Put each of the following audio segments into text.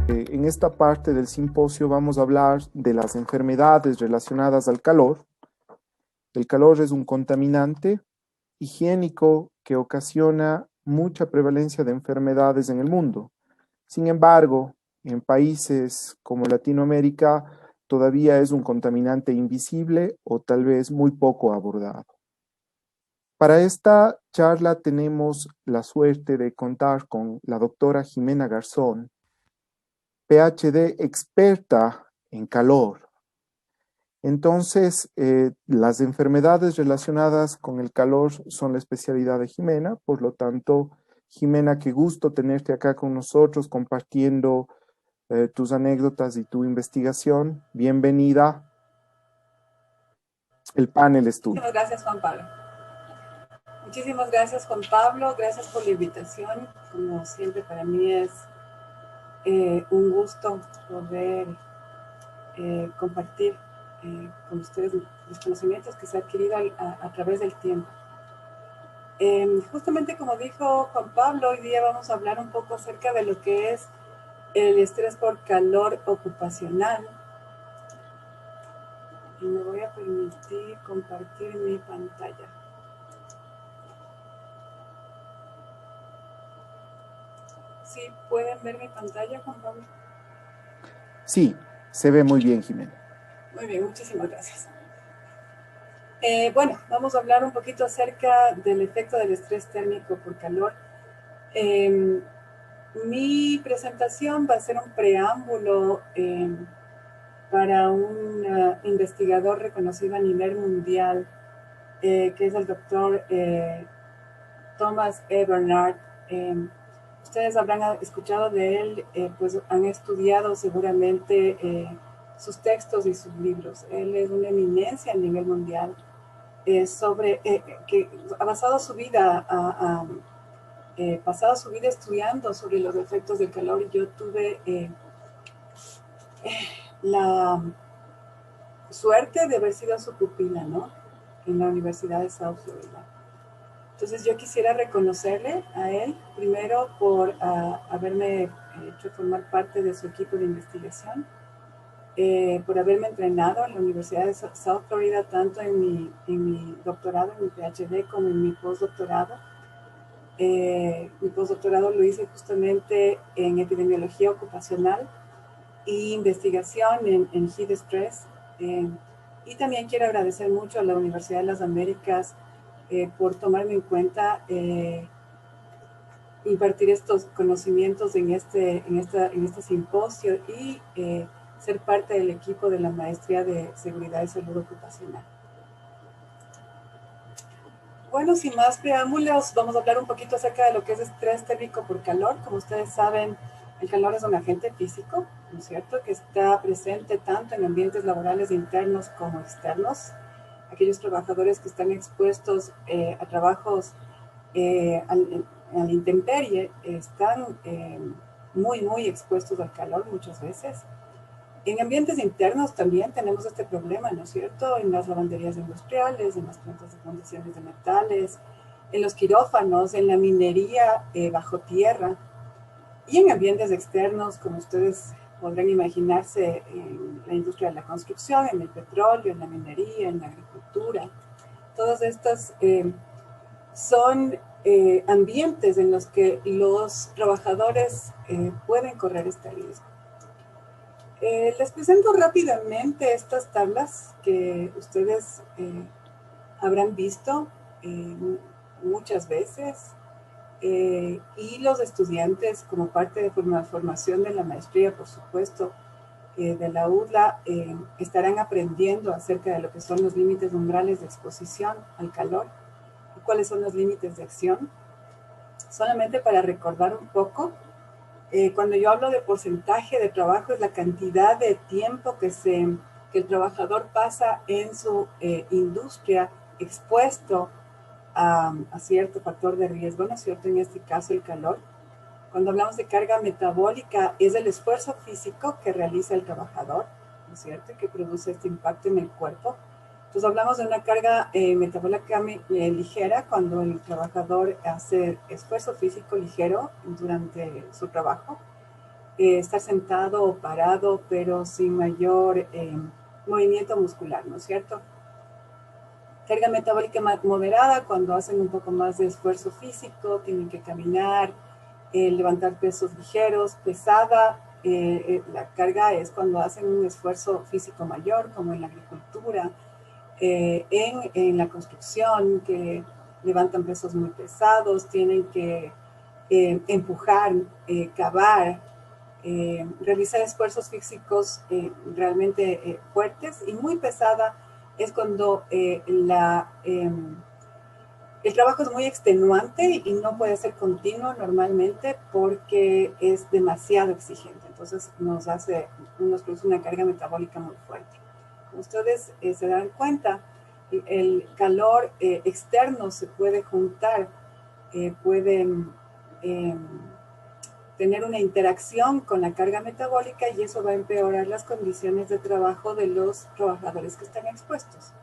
En esta parte del simposio vamos a hablar de las enfermedades relacionadas al calor. El calor es un contaminante higiénico que ocasiona mucha prevalencia de enfermedades en el mundo. Sin embargo, en países como Latinoamérica todavía es un contaminante invisible o tal vez muy poco abordado. Para esta charla tenemos la suerte de contar con la doctora Jimena Garzón, PhD experta en calor. Entonces, las enfermedades relacionadas con el calor son la especialidad de Jimena, por lo tanto, Jimena, qué gusto tenerte acá con nosotros compartiendo tus anécdotas y tu investigación. Bienvenida, el panel es tuyo. Muchísimas gracias, Juan Pablo. Muchísimas gracias, Juan Pablo. Gracias por la invitación. Como siempre, para mí es un gusto poder compartir con ustedes los conocimientos que se han adquirido a través del tiempo. Justamente como dijo Juan Pablo, hoy día vamos a hablar un poco acerca de lo que es el estrés por calor ocupacional. Y me voy a permitir compartir mi pantalla. ¿Sí pueden ver mi pantalla, Juan Pablo? Sí, se ve muy bien, Jimena. Muy bien, muchísimas gracias. Bueno, vamos a hablar un poquito acerca del efecto del estrés térmico por calor. Mi presentación va a ser un preámbulo para un investigador reconocido a nivel mundial, que es el doctor Thomas E. Bernard. Ustedes habrán escuchado de él, pues han estudiado seguramente sus textos y sus libros. Él es una eminencia a nivel mundial que ha basado su vida, pasado su vida estudiando sobre los efectos del calor, y yo tuve la suerte de haber sido su pupila, ¿no? En la Universidad de South Florida. Entonces yo quisiera reconocerle a él, primero por haberme hecho formar parte de su equipo de investigación, por haberme entrenado en la Universidad de South Florida, tanto en mi doctorado, en mi PhD, como en mi postdoctorado. Mi postdoctorado lo hice justamente en epidemiología ocupacional e investigación en heat stress. Y también quiero agradecer mucho a la Universidad de las Américas por tomarme en cuenta, impartir estos conocimientos en este simposio y ser parte del equipo de la maestría de seguridad y salud ocupacional. Bueno, sin más preámbulos, vamos a hablar un poquito acerca de lo que es estrés térmico por calor. Como ustedes saben, el calor es un agente físico, ¿no es cierto?, que está presente tanto en ambientes laborales internos como externos. Aquellos trabajadores que están expuestos a trabajos a la intemperie están muy expuestos al calor muchas veces. En ambientes internos también tenemos este problema, ¿no es cierto? En las lavanderías industriales, en las plantas de fundiciones de metales, en los quirófanos, en la minería bajo tierra, y en ambientes externos, como ustedes podrán imaginarse, en la industria de la construcción, en el petróleo, en la minería, en la agricultura. Todas estas son ambientes en los que los trabajadores pueden correr este riesgo. Les presento rápidamente estas tablas que ustedes habrán visto muchas veces, y los estudiantes, como parte de la formación de la maestría, por supuesto, de la UDLA, estarán aprendiendo acerca de lo que son los límites umbrales de exposición al calor y cuáles son los límites de acción. Solamente para recordar un poco, cuando yo hablo de porcentaje de trabajo, es la cantidad de tiempo que el trabajador pasa en su industria expuesto a cierto factor de riesgo, ¿no es cierto? En este caso, el calor. Cuando hablamos de carga metabólica, es el esfuerzo físico que realiza el trabajador, ¿no es cierto?, que produce este impacto en el cuerpo. Entonces hablamos de una carga metabólica ligera cuando el trabajador hace esfuerzo físico ligero durante su trabajo. Estar sentado o parado, pero sin mayor movimiento muscular, ¿no es cierto? Carga metabólica moderada cuando hacen un poco más de esfuerzo físico, tienen que caminar, levantar pesos ligeros. Pesada, la carga es cuando hacen un esfuerzo físico mayor, como en la agricultura, en la construcción, que levantan pesos muy pesados, tienen que empujar, cavar, realizar esfuerzos físicos realmente fuertes. Y muy pesada es cuando el trabajo es muy extenuante y no puede ser continuo normalmente porque es demasiado exigente. Entonces nos produce una carga metabólica muy fuerte. Como ustedes se dan cuenta, el calor externo se puede juntar, puede tener una interacción con la carga metabólica, y eso va a empeorar las condiciones de trabajo de los trabajadores que están expuestos.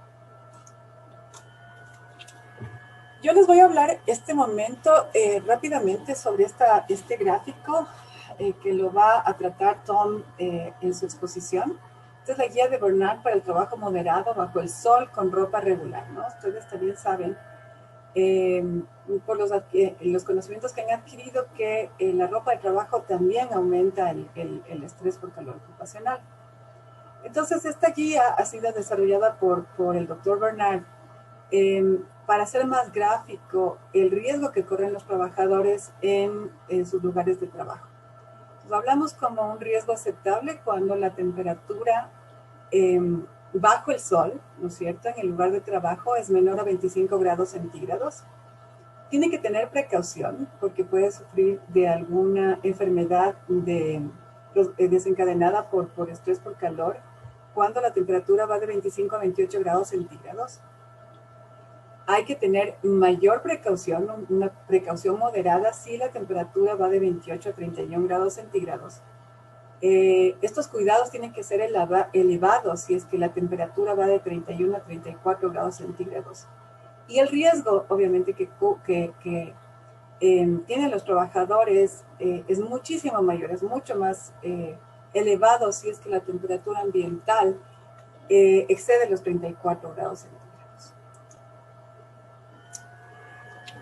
Yo les voy a hablar este momento rápidamente sobre este gráfico que lo va a tratar Tom en su exposición. Esta es la guía de Bernard para el trabajo moderado bajo el sol con ropa regular, ¿no? Ustedes también saben por los conocimientos que han adquirido que la ropa de trabajo también aumenta el estrés por calor ocupacional. Entonces, esta guía ha sido desarrollada por el doctor Bernard para hacer más gráfico el riesgo que corren los trabajadores en sus lugares de trabajo. Entonces, hablamos como un riesgo aceptable cuando la temperatura bajo el sol, ¿no es cierto?, en el lugar de trabajo es menor a 25 grados centígrados. Tiene que tener precaución porque puede sufrir de alguna enfermedad desencadenada por estrés por calor cuando la temperatura va de 25 a 28 grados centígrados. Hay que tener mayor precaución, una precaución moderada si la temperatura va de 28 a 31 grados centígrados. Estos cuidados tienen que ser elevados si es que la temperatura va de 31 a 34 grados centígrados. Y el riesgo, obviamente, que tienen los trabajadores es muchísimo mayor, es mucho más elevado si es que la temperatura ambiental excede los 34 grados centígrados.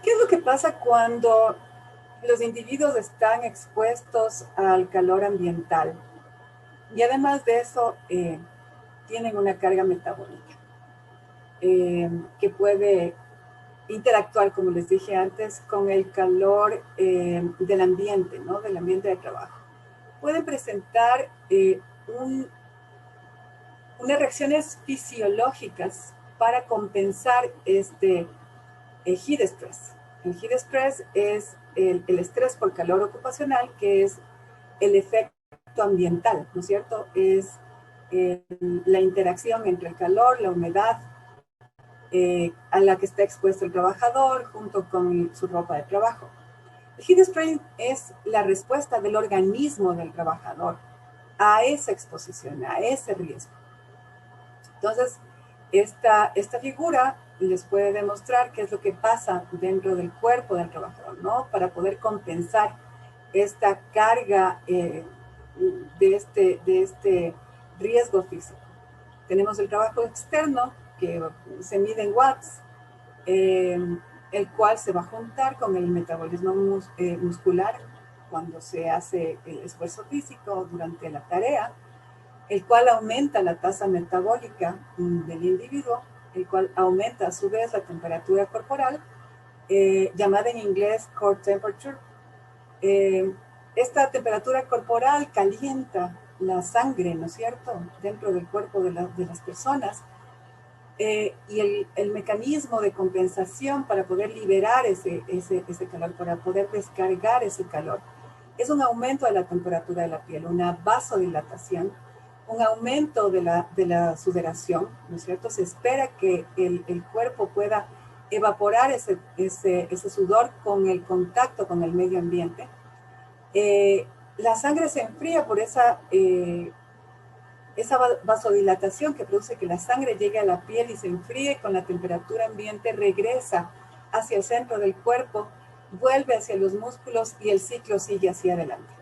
¿Qué es lo que pasa cuando los individuos están expuestos al calor ambiental? Y además de eso, tienen una carga metabólica que puede interactuar, como les dije antes, con el calor del ambiente, ¿no? Del ambiente de trabajo. Pueden presentar unas reacciones fisiológicas para compensar este heat stress. El heat stress es el estrés por calor ocupacional, que es el efecto ambiental, ¿no es cierto? Es la interacción entre el calor, la humedad, a la que está expuesto el trabajador junto con su ropa de trabajo. El heat stress es la respuesta del organismo del trabajador a esa exposición, a ese riesgo. Entonces, esta figura les puede demostrar qué es lo que pasa dentro del cuerpo del trabajador, ¿no? Para poder compensar esta carga de este riesgo físico. Tenemos el trabajo externo, que se mide en watts, el cual se va a juntar con el metabolismo muscular cuando se hace el esfuerzo físico durante la tarea, el cual aumenta la tasa metabólica del individuo, el cual aumenta a su vez la temperatura corporal, llamada en inglés core temperature. Esta temperatura corporal calienta la sangre, ¿no es cierto?, dentro del cuerpo de las personas, y el mecanismo de compensación para poder liberar ese calor, para poder descargar ese calor, es un aumento de la temperatura de la piel, una vasodilatación, un aumento de la sudoración, ¿no es cierto? Se espera que el cuerpo pueda evaporar ese sudor con el contacto con el medio ambiente. La sangre se enfría por esa esa vasodilatación que produce que la sangre llegue a la piel y se enfríe con la temperatura ambiente, regresa hacia el centro del cuerpo, vuelve hacia los músculos y el ciclo sigue hacia adelante.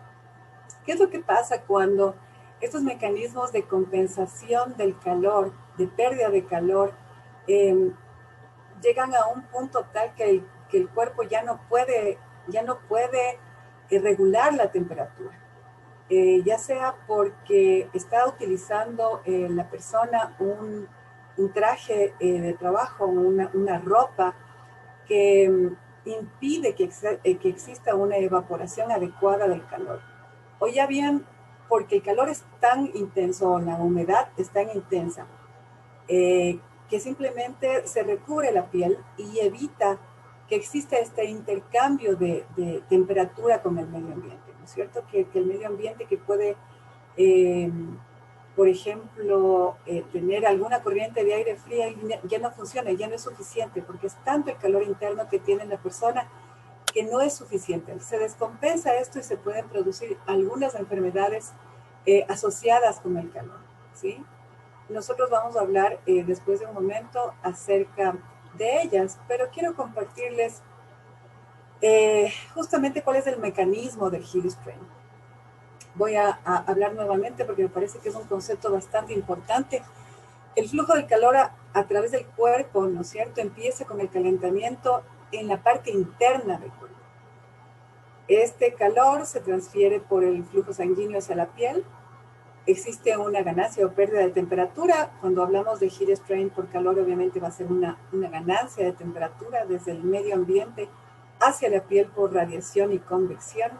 ¿Qué es lo que pasa cuando estos mecanismos de compensación del calor, de pérdida de calor, llegan a un punto tal que el cuerpo ya no puede regular la temperatura? Ya sea porque está utilizando la persona un traje de trabajo, una ropa que impide que exista una evaporación adecuada del calor. O ya bien porque el calor es tan intenso, la humedad es tan intensa, que simplemente se recubre la piel y evita que exista este intercambio de temperatura con el medio ambiente, ¿no es cierto? Que el medio ambiente que puede, por ejemplo, tener alguna corriente de aire fría ya no funciona, ya no es suficiente, porque es tanto el calor interno que tiene la persona que no es suficiente. Se descompensa esto y se pueden producir algunas enfermedades asociadas con el calor, ¿sí? Nosotros vamos a hablar después de un momento acerca de ellas, pero quiero compartirles justamente cuál es el mecanismo del heat strain. Voy a hablar nuevamente porque me parece que es un concepto bastante importante. El flujo del calor a través del cuerpo, ¿no es cierto?, empieza con el calentamiento en la parte interna del cuerpo. Este calor se transfiere por el flujo sanguíneo hacia la piel. Existe una ganancia o pérdida de temperatura. Cuando hablamos de heat strain por calor, obviamente va a ser una ganancia de temperatura desde el medio ambiente hacia la piel por radiación y convección.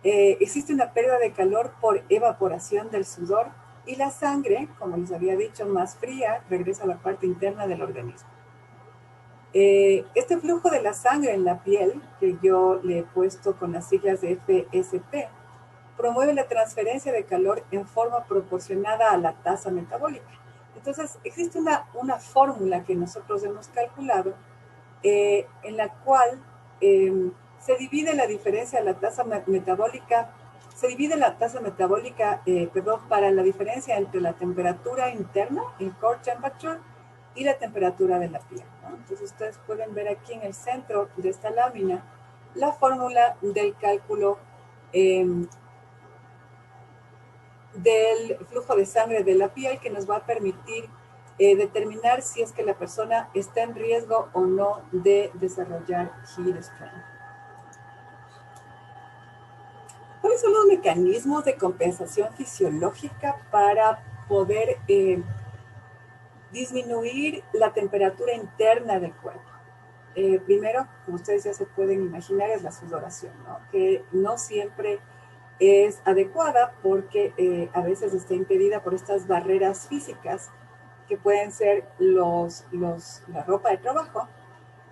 Existe una pérdida de calor por evaporación del sudor y la sangre, como les había dicho, más fría, regresa a la parte interna del organismo. Este flujo de la sangre en la piel, que yo le he puesto con las siglas de FSP, promueve la transferencia de calor en forma proporcionada a la tasa metabólica. Entonces, existe una fórmula que nosotros hemos calculado en la cual se divide la diferencia de la tasa metabólica, para la diferencia entre la temperatura interna, el core temperature, y la temperatura de la piel, ¿no? Entonces, ustedes pueden ver aquí en el centro de esta lámina la fórmula del cálculo del flujo de sangre de la piel, que nos va a permitir determinar si es que la persona está en riesgo o no de desarrollar heat strain. ¿Cuáles son los mecanismos de compensación fisiológica para poder disminuir la temperatura interna del cuerpo? Primero, como ustedes ya se pueden imaginar, es la sudoración, ¿no? Que no siempre es adecuada porque a veces está impedida por estas barreras físicas que pueden ser la ropa de trabajo,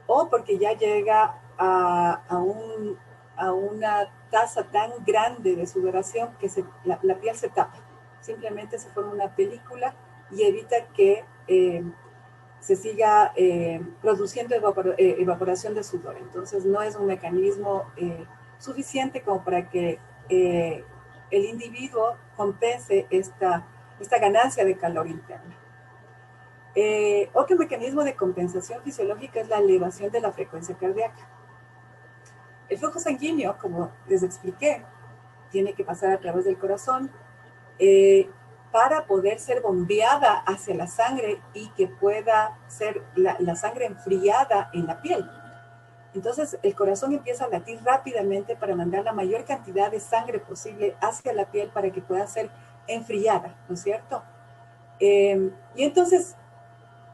o porque ya llega a una tasa tan grande de sudoración que la piel se tapa. Simplemente se forma una película y evita que se siga produciendo evaporación de sudor. Entonces no es un mecanismo suficiente como para que el individuo compense esta ganancia de calor interna. Otro mecanismo de compensación fisiológica es la elevación de la frecuencia cardíaca. El flujo sanguíneo, como les expliqué, tiene que pasar a través del corazón para poder ser bombeada hacia la sangre y que pueda ser la sangre enfriada en la piel. Entonces, el corazón empieza a latir rápidamente para mandar la mayor cantidad de sangre posible hacia la piel para que pueda ser enfriada, ¿no es cierto? Y entonces,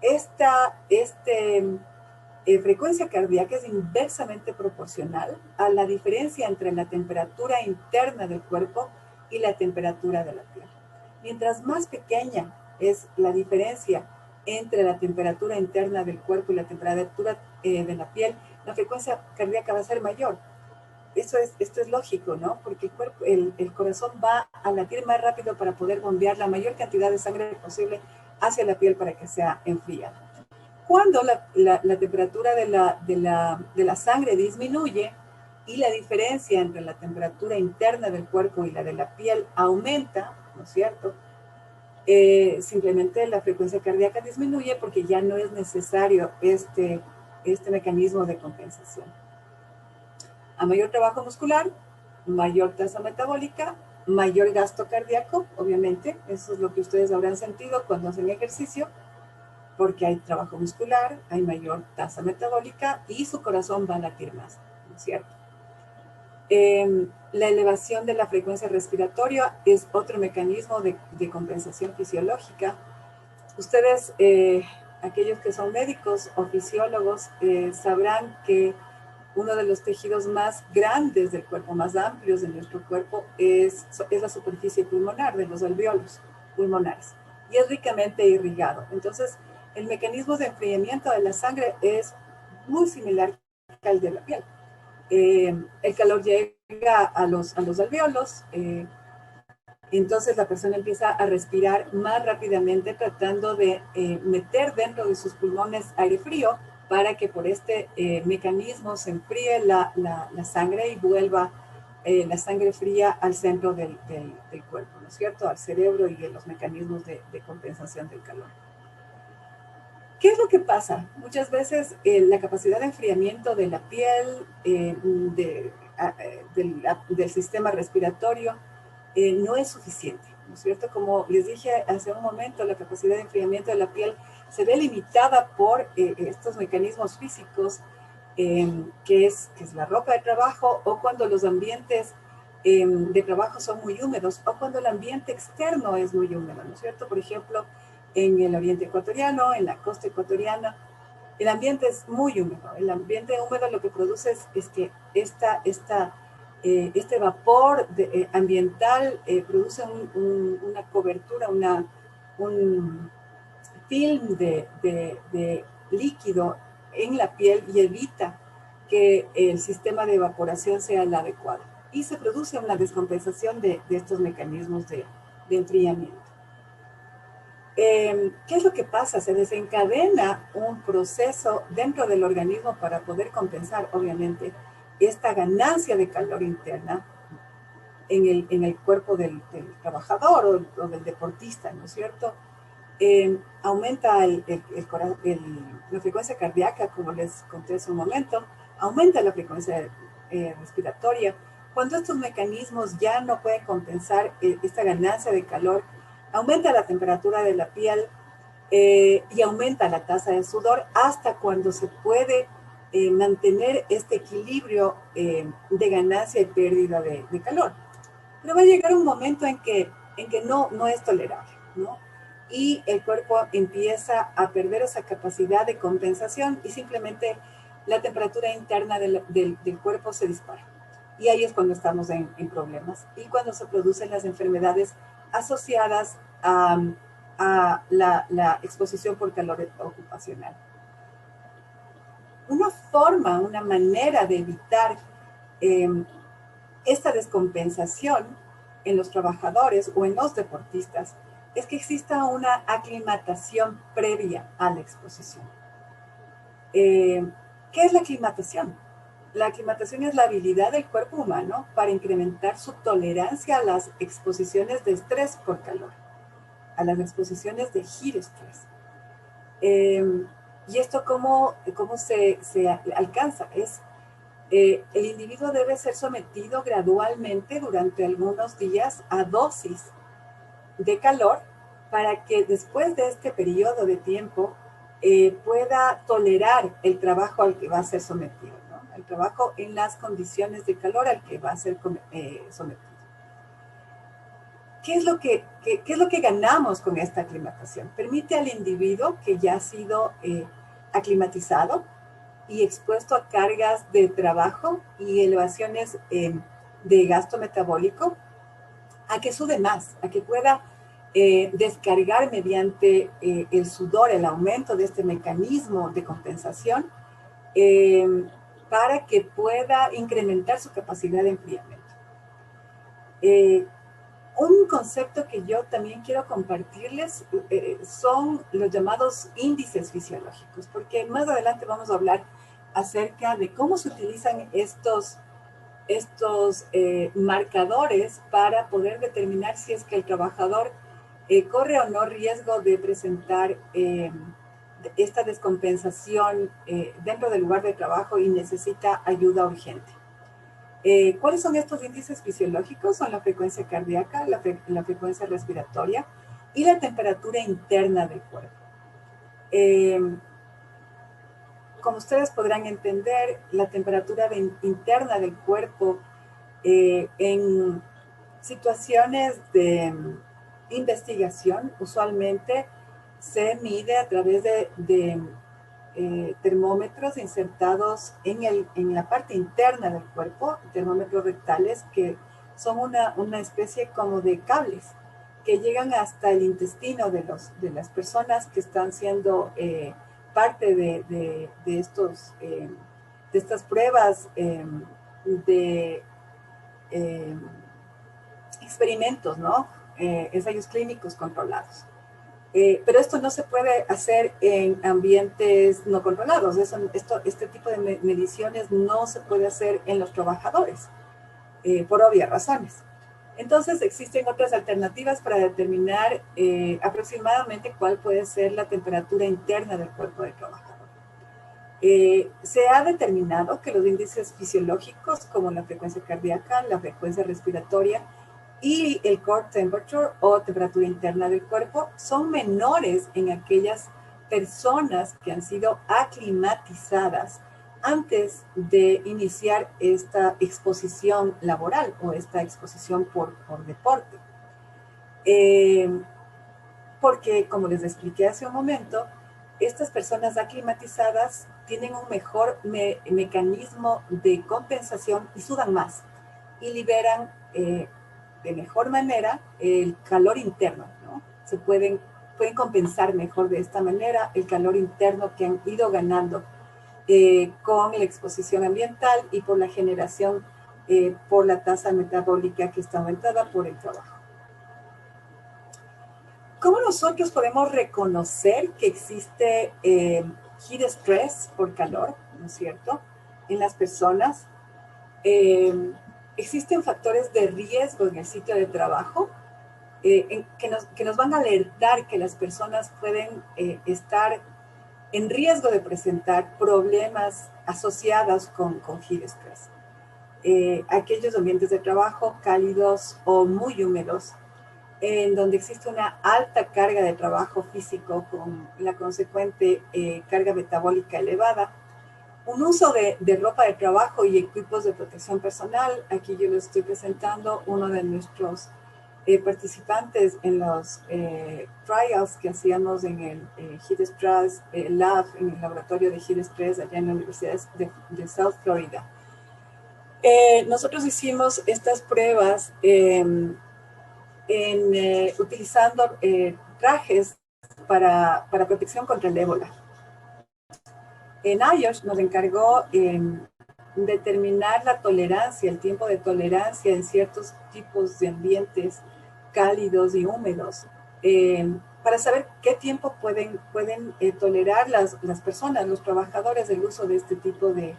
esta frecuencia cardíaca es inversamente proporcional a la diferencia entre la temperatura interna del cuerpo y la temperatura de la piel. Mientras más pequeña es la diferencia entre la temperatura interna del cuerpo y la temperatura de la piel, la frecuencia cardíaca va a ser mayor. Esto es lógico, ¿no? Porque el corazón va a latir más rápido para poder bombear la mayor cantidad de sangre posible hacia la piel para que sea enfriada. Cuando la temperatura de la sangre disminuye y la diferencia entre la temperatura interna del cuerpo y la de la piel aumenta, ¿no es cierto? simplemente la frecuencia cardíaca disminuye porque ya no es necesario este mecanismo de compensación. A mayor trabajo muscular, mayor tasa metabólica, mayor gasto cardíaco, obviamente. Eso es lo que ustedes habrán sentido cuando hacen ejercicio, porque hay trabajo muscular, hay mayor tasa metabólica y su corazón va a latir más, ¿no es cierto? La elevación de la frecuencia respiratoria es otro mecanismo de compensación fisiológica. Ustedes, aquellos que son médicos o fisiólogos, sabrán que uno de los tejidos más grandes del cuerpo, más amplios de nuestro cuerpo, es la superficie pulmonar, de los alvéolos pulmonares, y es ricamente irrigado. Entonces, el mecanismo de enfriamiento de la sangre es muy similar al de la piel. El calor llega a los alvéolos, entonces la persona empieza a respirar más rápidamente tratando de meter dentro de sus pulmones aire frío para que por este mecanismo se enfríe la sangre y vuelva la sangre fría al centro del cuerpo, ¿no es cierto? Al cerebro y a los mecanismos de compensación del calor. ¿Qué es lo que pasa? Muchas veces la capacidad de enfriamiento de la piel, del sistema respiratorio, no es suficiente, ¿no es cierto? Como les dije hace un momento, la capacidad de enfriamiento de la piel se ve limitada por estos mecanismos físicos, que es la ropa de trabajo, o cuando los ambientes de trabajo son muy húmedos, o cuando el ambiente externo es muy húmedo, ¿no es cierto? Por ejemplo, en el oriente ecuatoriano, en la costa ecuatoriana, el ambiente es muy húmedo. El ambiente húmedo lo que produce es que este vapor ambiental produce una cobertura, un film de líquido en la piel y evita que el sistema de evaporación sea el adecuado. Y se produce una descompensación de estos mecanismos de enfriamiento. ¿Qué es lo que pasa? Se desencadena un proceso dentro del organismo para poder compensar, obviamente, esta ganancia de calor interna en el cuerpo del trabajador o del deportista, ¿no es cierto? Aumenta la frecuencia cardíaca, como les conté hace un momento, aumenta la frecuencia respiratoria. Cuando estos mecanismos ya no pueden compensar esta ganancia de calor, aumenta la temperatura de la piel y aumenta la tasa de sudor hasta cuando se puede mantener este equilibrio de ganancia y pérdida de calor. Pero va a llegar un momento en que no es tolerable, ¿no? Y el cuerpo empieza a perder esa capacidad de compensación y simplemente la temperatura interna del cuerpo se dispara. Y ahí es cuando estamos en problemas y cuando se producen las enfermedades asociadas a la exposición por calor ocupacional. Una manera de evitar esta descompensación en los trabajadores o en los deportistas es que exista una aclimatación previa a la exposición. ¿Qué es la aclimatación? La aclimatación es la habilidad del cuerpo humano para incrementar su tolerancia a las exposiciones de estrés por calor, a las exposiciones de giroestrés. ¿Y esto cómo se alcanza? El individuo debe ser sometido gradualmente durante algunos días a dosis de calor para que después de este periodo de tiempo pueda tolerar el trabajo al que va a ser sometido, ¿no? El trabajo en las condiciones de calor al que va a ser sometido. ¿Qué es lo que ganamos con esta aclimatación? Permite al individuo que ya ha sido aclimatizado y expuesto a cargas de trabajo y elevaciones de gasto metabólico, a que sude más, a que pueda descargar mediante el sudor, el aumento de este mecanismo de compensación, para que pueda incrementar su capacidad de enfriamiento. Un concepto que yo también quiero compartirles son los llamados índices fisiológicos, porque más adelante vamos a hablar acerca de cómo se utilizan estos marcadores para poder determinar si es que el trabajador corre o no riesgo de presentar esta descompensación dentro del lugar de trabajo y necesita ayuda urgente. ¿Cuáles son estos índices fisiológicos? Son la frecuencia cardíaca, la frecuencia respiratoria y la temperatura interna del cuerpo. Como ustedes podrán entender, la temperatura interna del cuerpo en situaciones de investigación usualmente se mide a través de termómetros insertados en la parte interna del cuerpo, termómetros rectales que son una especie como de cables que llegan hasta el intestino de las personas que están siendo parte de estas pruebas de experimentos, ¿no? Ensayos clínicos controlados. Pero esto no se puede hacer en ambientes no controlados. Este tipo de mediciones no se puede hacer en los trabajadores, por obvias razones. Entonces, existen otras alternativas para determinar aproximadamente cuál puede ser la temperatura interna del cuerpo del trabajador. Se ha determinado que los índices fisiológicos, como la frecuencia cardíaca, la frecuencia respiratoria, y el core temperature o temperatura interna del cuerpo son menores en aquellas personas que han sido aclimatizadas antes de iniciar esta exposición laboral o esta exposición por deporte. Porque, como les expliqué hace un momento, estas personas aclimatizadas tienen un mejor mecanismo de compensación y sudan más y liberan de mejor manera el calor interno, ¿no? Pueden compensar mejor de esta manera el calor interno que han ido ganando con la exposición ambiental y por la generación, por la tasa metabólica que está aumentada por el trabajo. ¿Cómo nosotros podemos reconocer que existe heat stress por calor, ¿no es cierto?, en las personas? Existen factores de riesgo en el sitio de trabajo que nos van a alertar que las personas pueden estar en riesgo de presentar problemas asociados con heat stress. Aquellos ambientes de trabajo cálidos o muy húmedos, en donde existe una alta carga de trabajo físico con la consecuente carga metabólica elevada, un uso de ropa de trabajo y equipos de protección personal. Aquí yo les estoy presentando uno de nuestros participantes en los trials que hacíamos en el Heat Stress Lab, en el laboratorio de Heat Stress allá en la Universidad de South Florida. Nosotros hicimos estas pruebas utilizando trajes para protección contra el ébola. NIOSH nos encargó determinar la tolerancia, el tiempo de tolerancia en ciertos tipos de ambientes cálidos y húmedos, para saber qué tiempo pueden tolerar las personas, los trabajadores, el uso de este tipo de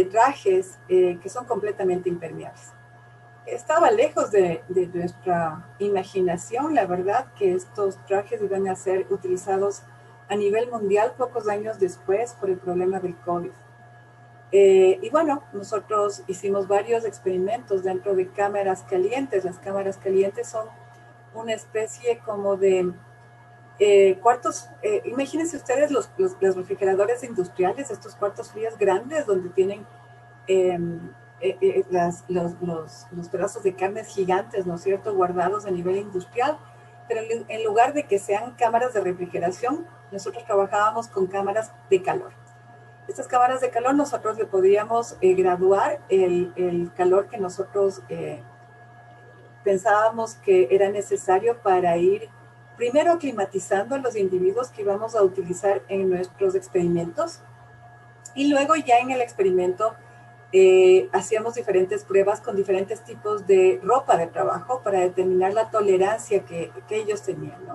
trajes que son completamente impermeables. Estaba lejos de nuestra imaginación, la verdad, que estos trajes iban a ser utilizados a nivel mundial pocos años después por el problema del COVID. Y bueno, nosotros hicimos varios experimentos dentro de cámaras calientes. Las cámaras calientes son una especie como de cuartos, imagínense ustedes los refrigeradores industriales, estos cuartos fríos grandes donde tienen los pedazos de carnes gigantes, ¿no es cierto?, guardados a nivel industrial, pero en lugar de que sean cámaras de refrigeración, nosotros trabajábamos con cámaras de calor. Estas cámaras de calor nosotros le podíamos graduar el calor que nosotros pensábamos que era necesario para ir primero climatizando a los individuos que íbamos a utilizar en nuestros experimentos, y luego ya en el experimento hacíamos diferentes pruebas con diferentes tipos de ropa de trabajo para determinar la tolerancia que ellos tenían, ¿no?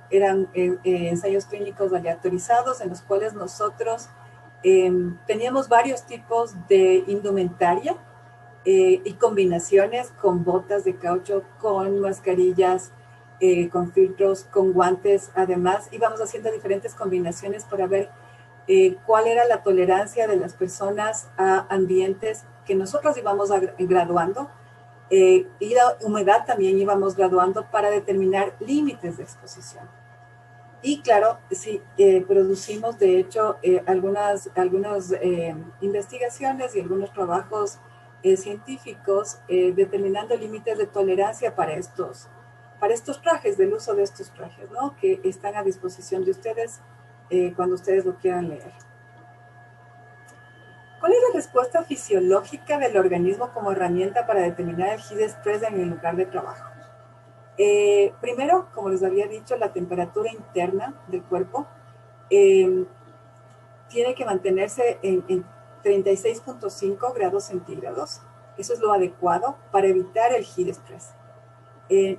Eran ensayos clínicos aleatorizados en los cuales nosotros teníamos varios tipos de indumentaria y combinaciones con botas de caucho, con mascarillas con filtros, con guantes, además íbamos haciendo diferentes combinaciones para ver cuál era la tolerancia de las personas a ambientes que nosotros íbamos graduando, y la humedad también íbamos graduando para determinar límites de exposición. Y claro, sí, producimos de hecho algunas investigaciones y algunos trabajos científicos determinando límites de tolerancia para estos trajes, del uso de estos trajes, ¿no? Que están a disposición de ustedes cuando ustedes lo quieran leer. ¿Cuál es la respuesta fisiológica del organismo como herramienta para determinar el heat stress en el lugar de trabajo? Primero, como les había dicho, la temperatura interna del cuerpo tiene que mantenerse en 36.5 grados centígrados. Eso es lo adecuado para evitar el heat stress.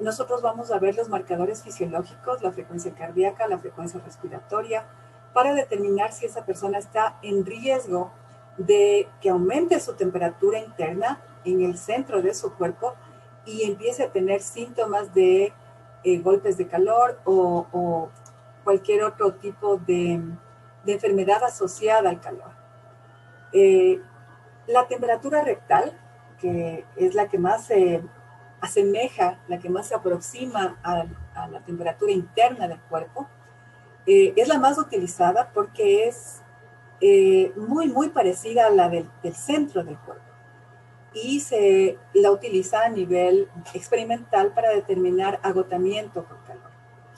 Nosotros vamos a ver los marcadores fisiológicos, la frecuencia cardíaca, la frecuencia respiratoria, para determinar si esa persona está en riesgo de que aumente su temperatura interna en el centro de su cuerpo y empiece a tener síntomas de golpes de calor o cualquier otro tipo de enfermedad asociada al calor. La temperatura rectal, que es la que más se asemeja, la que más se aproxima a la temperatura interna del cuerpo, es la más utilizada porque es muy parecida a la del centro del cuerpo. Y se la utiliza a nivel experimental para determinar agotamiento por calor,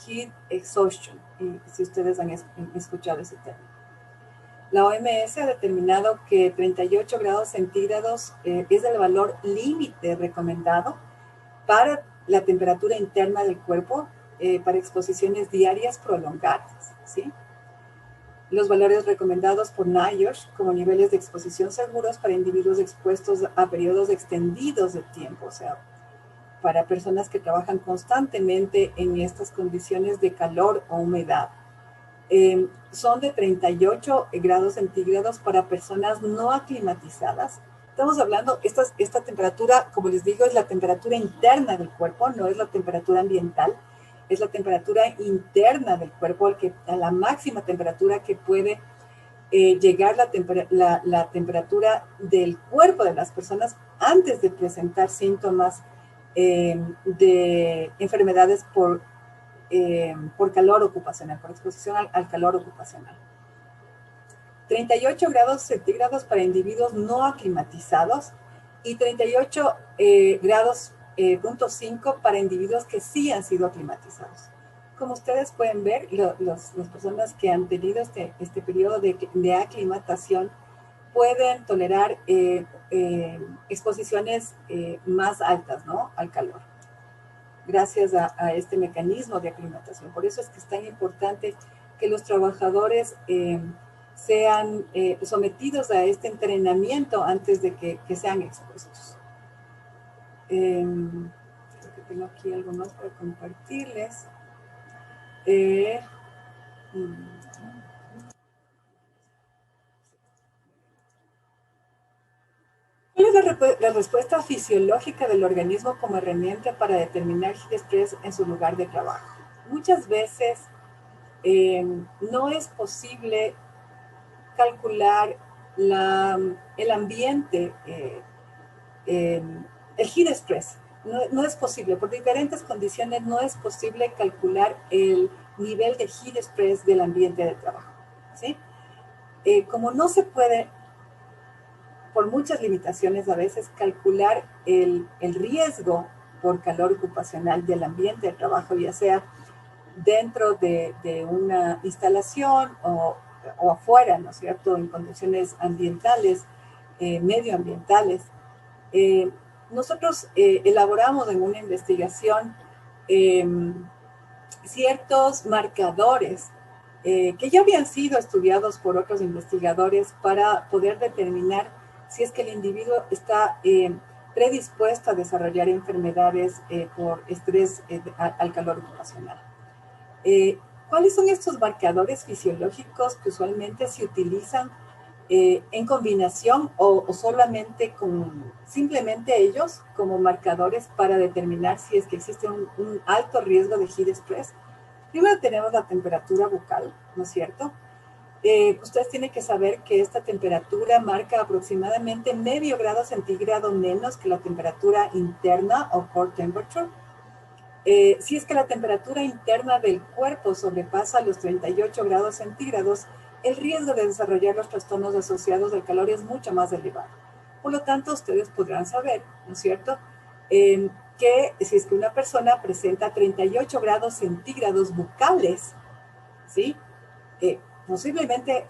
heat exhaustion, si ustedes han escuchado ese término. La OMS ha determinado que 38 grados centígrados es el valor límite recomendado para la temperatura interna del cuerpo para exposiciones diarias prolongadas, ¿sí? Los valores recomendados por NIOSH como niveles de exposición seguros para individuos expuestos a periodos extendidos de tiempo, o sea, para personas que trabajan constantemente en estas condiciones de calor o humedad. Son de 38 grados centígrados para personas no aclimatizadas. Estamos hablando, esta temperatura, como les digo, es la temperatura interna del cuerpo, no es la temperatura ambiental, es la temperatura interna del cuerpo, a la máxima temperatura que puede llegar la temperatura del cuerpo de las personas antes de presentar síntomas de enfermedades por calor ocupacional, por exposición al calor ocupacional. 38 grados centígrados para individuos no aclimatizados y 38 grados punto 5 para individuos que sí han sido aclimatizados. Como ustedes pueden ver, las personas que han tenido este periodo de aclimatación pueden tolerar exposiciones más altas, ¿no?, al calor, gracias a este mecanismo de aclimatación. Por eso es que es tan importante que los trabajadores sean sometidos a este entrenamiento antes de que sean expuestos. Creo que tengo aquí algo más para compartirles. ¿Cuál es la respuesta fisiológica del organismo como herramienta para determinar heat stress en su lugar de trabajo? Muchas veces no es posible calcular el ambiente, el heat stress. No es posible, por diferentes condiciones no es posible calcular el nivel de heat stress del ambiente de trabajo, ¿sí? Como no se puede, por muchas limitaciones a veces, calcular el riesgo por calor ocupacional del ambiente de trabajo, ya sea dentro de una instalación o afuera, ¿no es cierto?, en condiciones ambientales, medioambientales. Nosotros elaboramos en una investigación ciertos marcadores que ya habían sido estudiados por otros investigadores para poder determinar si es que el individuo está predispuesto a desarrollar enfermedades por estrés al calor ocupacional. ¿Cuáles son estos marcadores fisiológicos que usualmente se utilizan en combinación o solamente simplemente ellos como marcadores para determinar si es que existe un alto riesgo de heat stress. Primero tenemos la temperatura bucal, ¿no es cierto? Ustedes tienen que saber que esta temperatura marca aproximadamente medio grado centígrado menos que la temperatura interna o core temperature. Si es que la temperatura interna del cuerpo sobrepasa los 38 grados centígrados, el riesgo de desarrollar los trastornos asociados al calor es mucho más elevado. Por lo tanto, ustedes podrán saber, ¿no es cierto?, que si es que una persona presenta 38 grados centígrados bucales, ¿sí?, posiblemente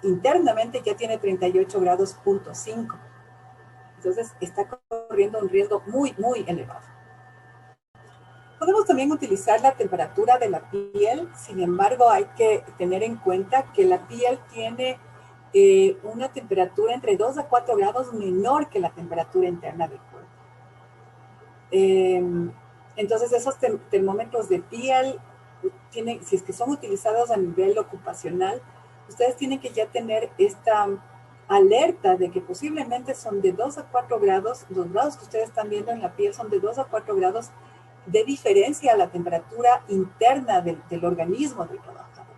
internamente ya tiene 38 grados punto 5. Entonces, está corriendo un riesgo muy, muy elevado. Podemos también utilizar la temperatura de la piel, sin embargo hay que tener en cuenta que la piel tiene una temperatura entre 2 a 4 grados menor que la temperatura interna del cuerpo. Entonces esos termómetros de piel, si es que son utilizados a nivel ocupacional, ustedes tienen que ya tener esta alerta de que posiblemente son de 2 a 4 grados, los grados que ustedes están viendo en la piel son de 2 a 4 grados de diferencia a la temperatura interna del organismo del trabajador.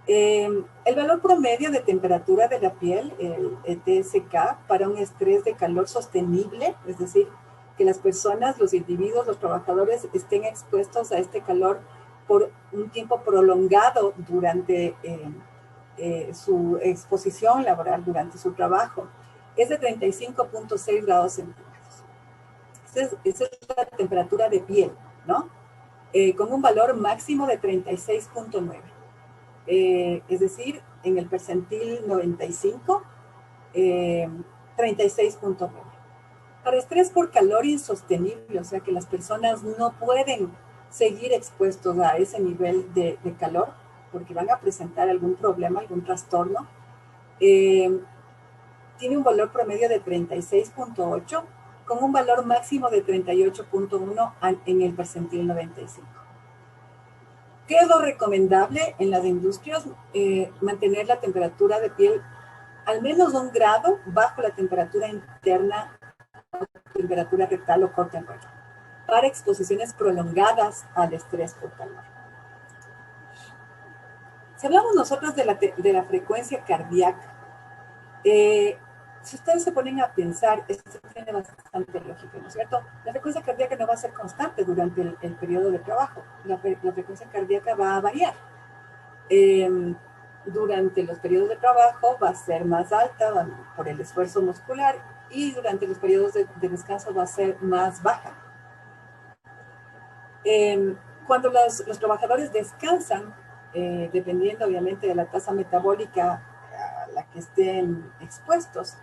El valor promedio de temperatura de la piel, el TSK, para un estrés de calor sostenible, es decir, que las personas, los individuos, los trabajadores estén expuestos a este calor por un tiempo prolongado durante su exposición laboral, durante su trabajo, es de 35.6 grados centígrados. Esa es la temperatura de piel, ¿no? Con un valor máximo de 36.9. Es decir, en el percentil 95, 36.9. Para estrés por calor insostenible, o sea que las personas no pueden seguir expuestos a ese nivel de calor porque van a presentar algún problema, algún trastorno, tiene un valor promedio de 36.8 con un valor máximo de 38.1 en el percentil 95. ¿Qué es lo recomendable en las industrias? Mantener la temperatura de piel al menos 1 grado bajo la temperatura interna, temperatura rectal o core temperature, para exposiciones prolongadas al estrés por calor. Si hablamos nosotros de la frecuencia cardíaca, si ustedes se ponen a pensar, esto tiene bastante lógica, ¿no es cierto? La frecuencia cardíaca no va a ser constante durante el periodo de trabajo. La frecuencia cardíaca va a variar. Durante los periodos de trabajo va a ser más alta por el esfuerzo muscular y durante los periodos de descanso va a ser más baja. Cuando los trabajadores descansan, dependiendo obviamente de la tasa metabólica a la que estén expuestos,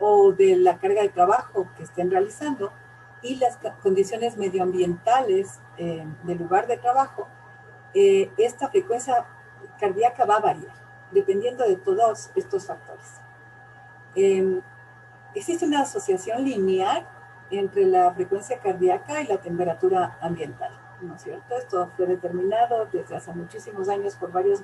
o de la carga de trabajo que estén realizando y las condiciones medioambientales del lugar de trabajo, esta frecuencia cardíaca va a variar, dependiendo de todos estos factores. Existe una asociación lineal entre la frecuencia cardíaca y la temperatura ambiental, ¿no es cierto? Esto fue determinado desde hace muchísimos años por varios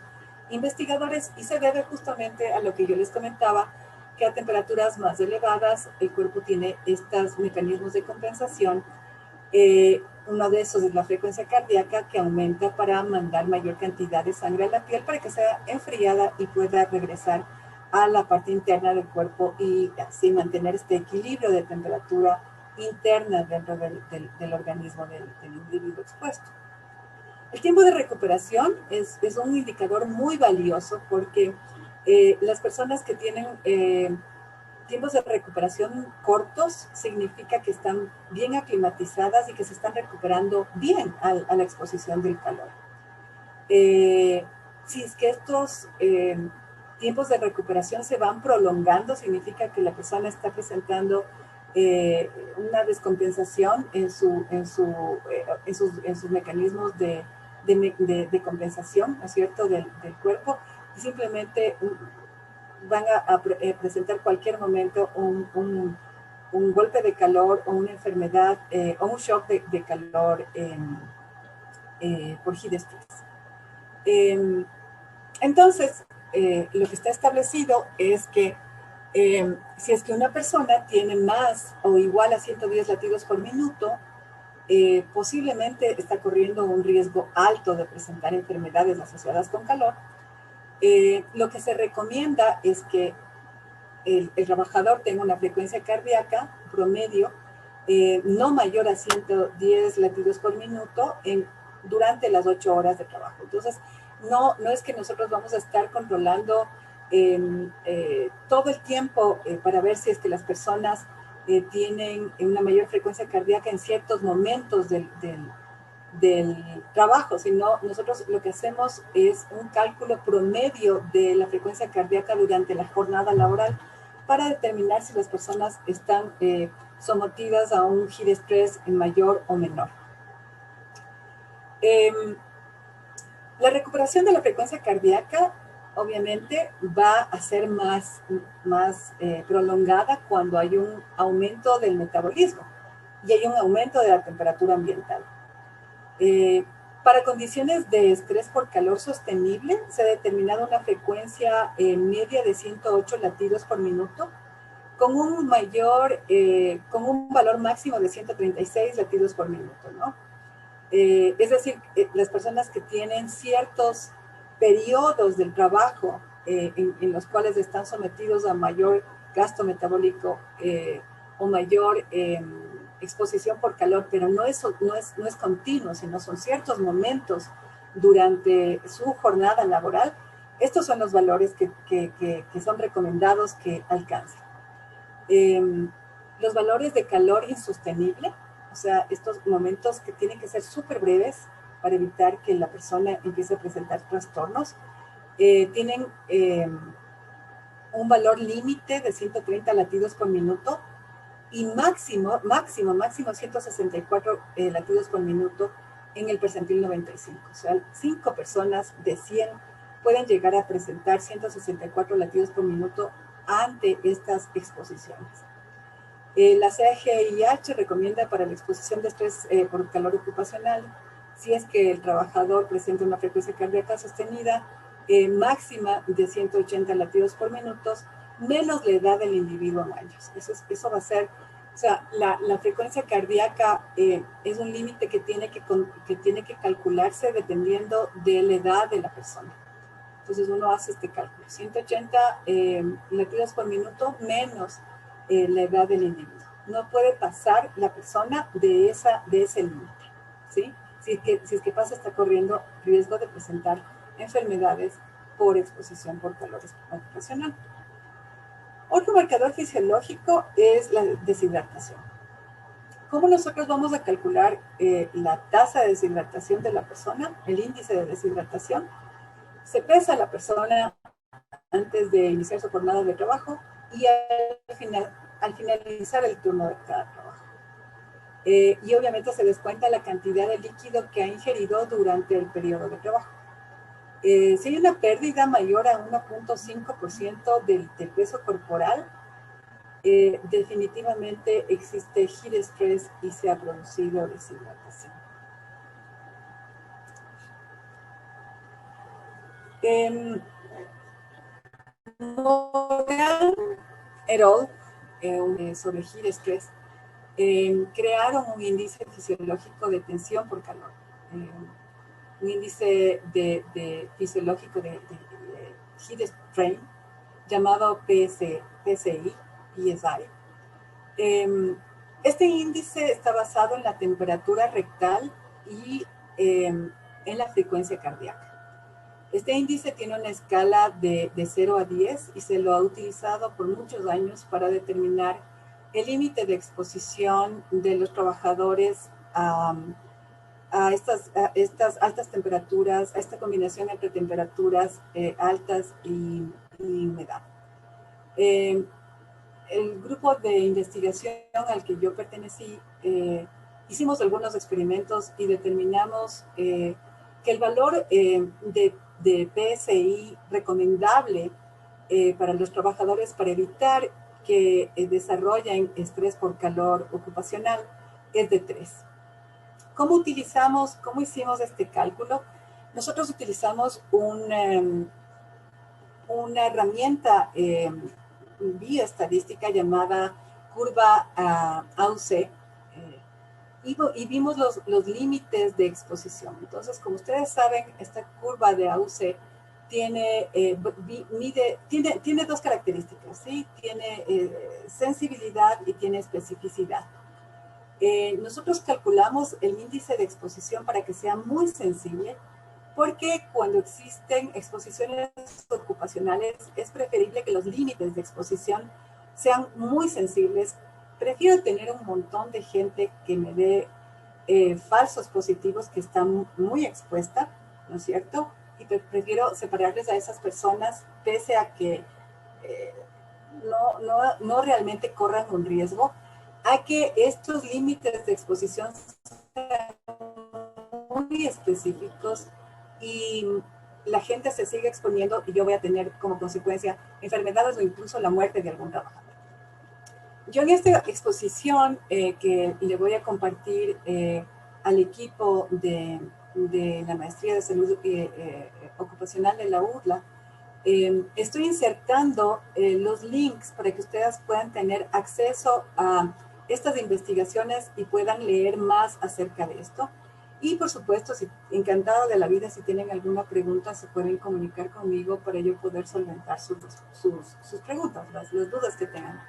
investigadores y se debe justamente a lo que yo les comentaba, que a temperaturas más elevadas el cuerpo tiene estos mecanismos de compensación. Uno de esos es la frecuencia cardíaca, que aumenta para mandar mayor cantidad de sangre a la piel para que sea enfriada y pueda regresar a la parte interna del cuerpo y así mantener este equilibrio de temperatura interna dentro del organismo del individuo expuesto. El tiempo de recuperación es un indicador muy valioso porque las personas que tienen tiempos de recuperación cortos significa que están bien aclimatizadas y que se están recuperando bien a la exposición del calor. Si es que estos tiempos de recuperación se van prolongando, significa que la persona está presentando una descompensación en sus mecanismos de compensación, ¿no es cierto?, del cuerpo, y simplemente van a presentar cualquier momento un golpe de calor o una enfermedad o un shock de calor por heat stress. Entonces, lo que está establecido es que si es que una persona tiene más o igual a 110 latidos por minuto, posiblemente está corriendo un riesgo alto de presentar enfermedades asociadas con calor. Lo que se recomienda es que el trabajador tenga una frecuencia cardíaca promedio no mayor a 110 latidos por minuto durante las 8 horas de trabajo. Entonces, no es que nosotros vamos a estar controlando todo el tiempo para ver si es que las personas tienen una mayor frecuencia cardíaca en ciertos momentos del trabajo, sino nosotros lo que hacemos es un cálculo promedio de la frecuencia cardíaca durante la jornada laboral para determinar si las personas están sometidas a un heat stress mayor o menor. La recuperación de la frecuencia cardíaca obviamente va a ser más prolongada cuando hay un aumento del metabolismo y hay un aumento de la temperatura ambiental. Para condiciones de estrés por calor sostenible, se ha determinado una frecuencia media de 108 latidos por minuto, con un valor máximo de 136 latidos por minuto, ¿no? Es decir, las personas que tienen ciertos periodos del trabajo en los cuales están sometidos a mayor gasto metabólico o mayor exposición por calor, pero no es continuo, sino son ciertos momentos durante su jornada laboral. Estos son los valores que son recomendados que alcancen. Los valores de calor insostenible, o sea, estos momentos que tienen que ser súper breves para evitar que la persona empiece a presentar trastornos, tienen un valor límite de 130 latidos por minuto y máximo 164 latidos por minuto en el percentil 95. O sea, 5 personas de 100 pueden llegar a presentar 164 latidos por minuto ante estas exposiciones. La CGIH recomienda para la exposición de estrés por calor ocupacional, si es que el trabajador presenta una frecuencia cardíaca sostenida máxima de 180 latidos por minuto, menos la edad del individuo en años. Eso va a ser, o sea, la frecuencia cardíaca es un límite que tiene que calcularse dependiendo de la edad de la persona. Entonces uno hace este cálculo, 180 latidos por minuto menos la edad del individuo. No puede pasar la persona de ese límite, ¿sí? Si es que pasa, está corriendo riesgo de presentar enfermedades por exposición por calor ocupacional. Otro marcador fisiológico es la deshidratación. ¿Cómo nosotros vamos a calcular la tasa de deshidratación de la persona, el índice de deshidratación? Se pesa a la persona antes de iniciar su jornada de trabajo y al finalizar el turno de cada trabajo. Y obviamente se descuenta la cantidad de líquido que ha ingerido durante el periodo de trabajo. Si hay una pérdida mayor a 1.5% del peso corporal, definitivamente existe heat stress y se ha producido deshidratación. Moran et al. Sobre heat stress, crearon un índice fisiológico de tensión por calor, un índice fisiológico de heat strain llamado PSI. Este índice está basado en la temperatura rectal y en la frecuencia cardíaca. Este índice tiene una escala de 0 a 10 y se lo ha utilizado por muchos años para determinar el límite de exposición de los trabajadores a estas altas temperaturas, a esta combinación entre temperaturas altas y humedad. El grupo de investigación al que yo pertenecí, hicimos algunos experimentos y determinamos que el valor de PSI recomendable para los trabajadores para evitar que desarrollen estrés por calor ocupacional es de 3. ¿Cómo hicimos este cálculo? Nosotros utilizamos una herramienta bioestadística llamada curva AUC, y vimos los límites de exposición. Entonces, como ustedes saben, esta curva de AUC tiene, tiene dos características, ¿sí? Tiene sensibilidad y tiene especificidad. Nosotros calculamos el índice de exposición para que sea muy sensible, porque cuando existen exposiciones ocupacionales es preferible que los límites de exposición sean muy sensibles. Prefiero tener un montón de gente que me dé falsos positivos que están muy expuesta, ¿no es cierto? Y prefiero separarles a esas personas pese a que no realmente corran un riesgo, a que estos límites de exposición sean muy específicos y la gente se sigue exponiendo y yo voy a tener como consecuencia enfermedades o incluso la muerte de algún trabajador. Yo en esta exposición que le voy a compartir al equipo de la Maestría de Salud Ocupacional de la URLA, estoy insertando los links para que ustedes puedan tener acceso a estas investigaciones y puedan leer más acerca de esto. Y por supuesto, encantada de la vida, si tienen alguna pregunta, se pueden comunicar conmigo para yo poder solventar sus preguntas, las dudas que tengan.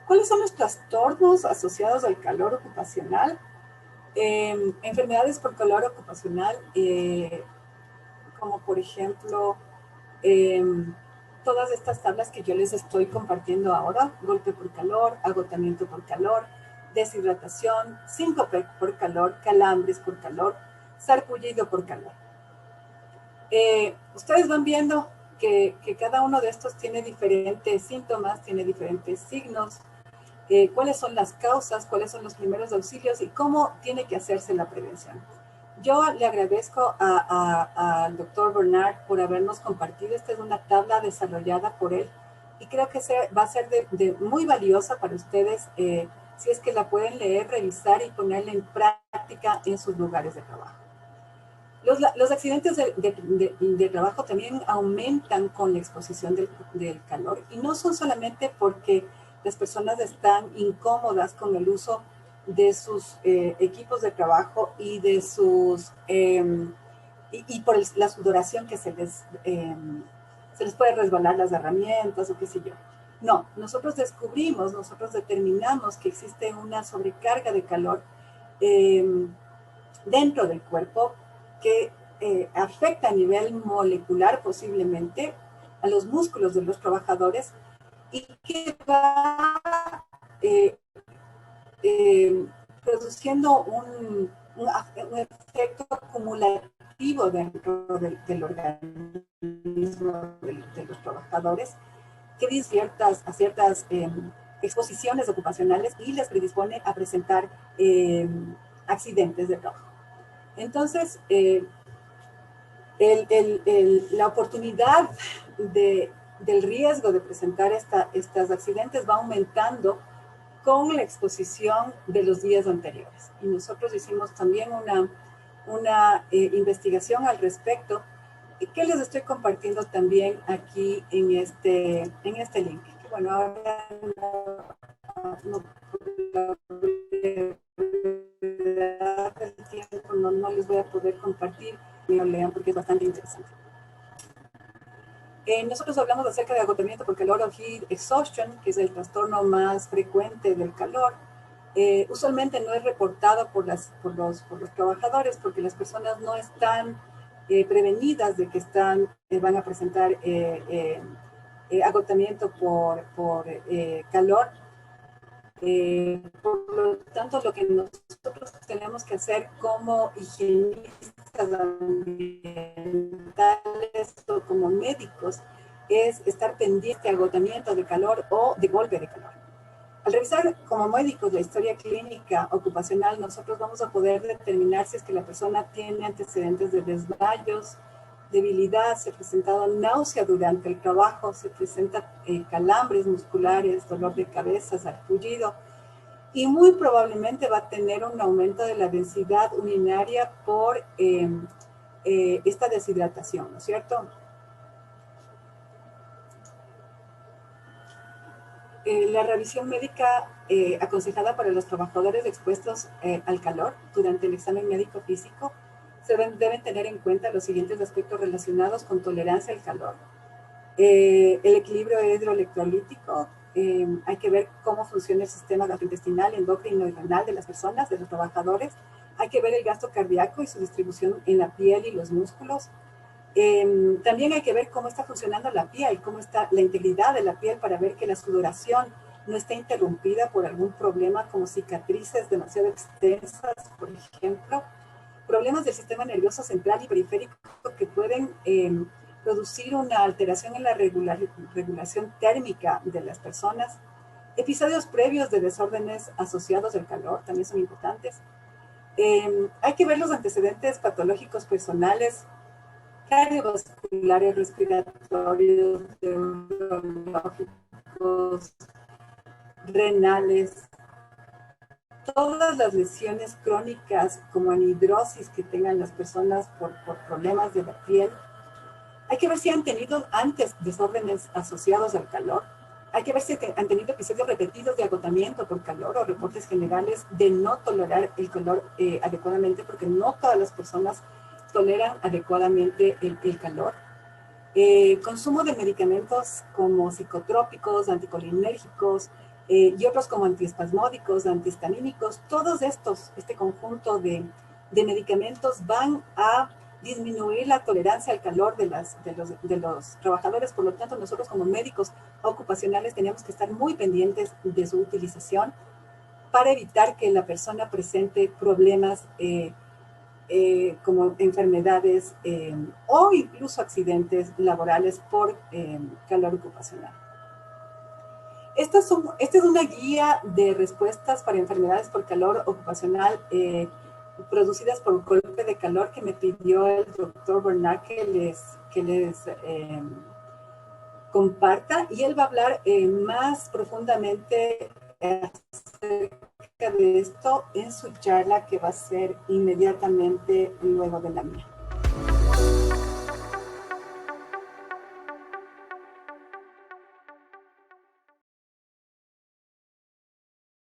¿Cuáles son los trastornos asociados al calor ocupacional? Enfermedades por calor ocupacional, como por ejemplo, todas estas tablas que yo les estoy compartiendo ahora: golpe por calor, agotamiento por calor, deshidratación, síncope por calor, calambres por calor, sarpullido por calor. Ustedes van viendo que cada uno de estos tiene diferentes síntomas, tiene diferentes signos, cuáles son las causas, cuáles son los primeros auxilios y cómo tiene que hacerse la prevención. Yo le agradezco al doctor Bernard por habernos compartido. Esta es una tabla desarrollada por él y creo que va a ser muy valiosa para ustedes si es que la pueden leer, revisar y ponerla en práctica en sus lugares de trabajo. Los accidentes de trabajo también aumentan con la exposición del calor y no son solamente porque las personas están incómodas con el uso de sus equipos de trabajo y de sus y por la sudoración que se les puede resbalar las herramientas o qué sé yo. No, nosotros determinamos que existe una sobrecarga de calor dentro del cuerpo que afecta a nivel molecular posiblemente a los músculos de los trabajadores y que va produciendo un efecto acumulativo dentro del organismo de los trabajadores que dice a ciertas exposiciones ocupacionales y les predispone a presentar accidentes de trabajo. Entonces, la oportunidad del riesgo de presentar estos accidentes va aumentando con la exposición de los días anteriores. Y nosotros hicimos también una investigación al respecto, que les estoy compartiendo también aquí en este link. Bueno, ahora no les voy a poder compartir, ni lo lean porque es bastante interesante. Nosotros hablamos acerca de agotamiento por calor o heat exhaustion, que es el trastorno más frecuente del calor. Usualmente no es reportado por los trabajadores porque las personas no están prevenidas de que van a presentar agotamiento por calor. Por lo tanto, lo que nosotros tenemos que hacer como higienistas ambientales o como médicos es estar pendiente de agotamiento de calor o de golpe de calor. Al revisar como médicos la historia clínica ocupacional, nosotros vamos a poder determinar si es que la persona tiene antecedentes de desmayos, debilidad, se ha presentado náusea durante el trabajo, se presenta calambres musculares, dolor de cabeza, sarpullido, y muy probablemente va a tener un aumento de la densidad urinaria por esta deshidratación, ¿no es cierto? La revisión médica aconsejada para los trabajadores expuestos al calor durante el examen médico físico deben tener en cuenta los siguientes aspectos relacionados con tolerancia al calor. El equilibrio hidroelectrolítico, hay que ver cómo funciona el sistema gastrointestinal, endocrino y renal de las personas, de los trabajadores. Hay que ver el gasto cardíaco y su distribución en la piel y los músculos. También hay que ver cómo está funcionando la piel, cómo está la integridad de la piel para ver que la sudoración no está interrumpida por algún problema como cicatrices demasiado extensas, por ejemplo. Problemas del sistema nervioso central y periférico que pueden producir una alteración en la regulación térmica de las personas. Episodios previos de desórdenes asociados al calor también son importantes. Hay que ver los antecedentes patológicos personales, cardiovasculares, respiratorios, neurológicos, renales, todas las lesiones crónicas como anhidrosis que tengan las personas por problemas de la piel. Hay que ver si han tenido antes desórdenes asociados al calor. Hay que ver si han tenido episodios repetidos de agotamiento por calor o reportes generales de no tolerar el calor adecuadamente, porque no todas las personas toleran adecuadamente el calor. Consumo de medicamentos como psicotrópicos, anticolinérgicos y otros como antiespasmódicos, antihistamínicos, todos este conjunto de medicamentos van a disminuir la tolerancia al calor de los trabajadores. Por lo tanto, nosotros como médicos ocupacionales tenemos que estar muy pendientes de su utilización para evitar que la persona presente problemas como enfermedades o incluso accidentes laborales por calor ocupacional. Esta es una guía de respuestas para enfermedades por calor ocupacional producidas por golpe de calor que me pidió el doctor Bernard que les comparta, y él va a hablar más profundamente acerca de esto en su charla que va a ser inmediatamente luego de la mía.